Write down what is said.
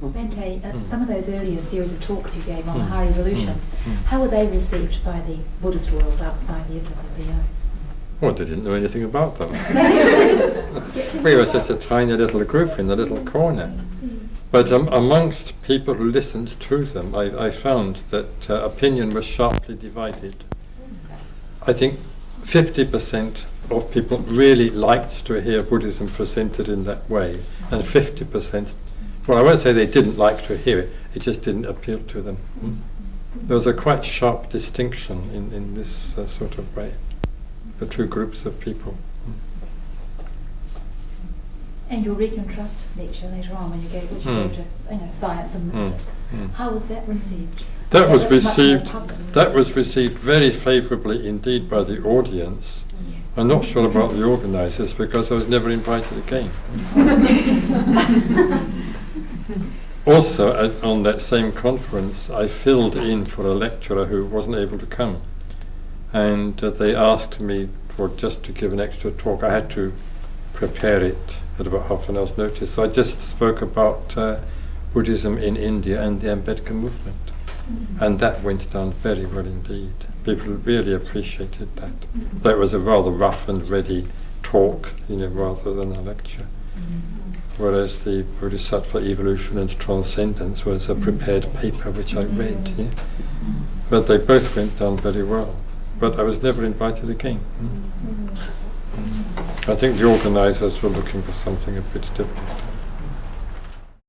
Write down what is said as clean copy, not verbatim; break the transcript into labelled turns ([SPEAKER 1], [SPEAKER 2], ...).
[SPEAKER 1] Bhante, some of those earlier series of talks you gave on higher evolution, how were they received by the Buddhist world outside the WBO?
[SPEAKER 2] Well, they didn't know anything about them. We were such a tiny little group in the little corner. But amongst people who listened to them, I found that opinion was sharply divided. I think 50% of people really liked to hear Buddhism presented in that way, and 50%, well, I won't say they didn't like to hear it, it just didn't appeal to them. There was a quite sharp distinction in this sort of way, the two groups of people.
[SPEAKER 1] And your Reckon Trust lecture later on, when you gave, which you gave to science and mystics, how was that received?
[SPEAKER 2] That was received very favourably indeed by the audience. I'm not sure about the organisers because I was never invited again. Also, on that same conference, I filled in for a lecturer who wasn't able to come, and they asked me for just to give an extra talk. I had to prepare it at about half an hour's notice, so I just spoke about Buddhism in India and the Ambedkar movement. And that went down very well indeed. People really appreciated that. That was a rather rough and ready talk, rather than a lecture. Whereas the Bodhisattva Evolution and Transcendence was a prepared paper which I read. Yeah? But they both went down very well. But I was never invited again. I think the organisers were looking for something a bit different.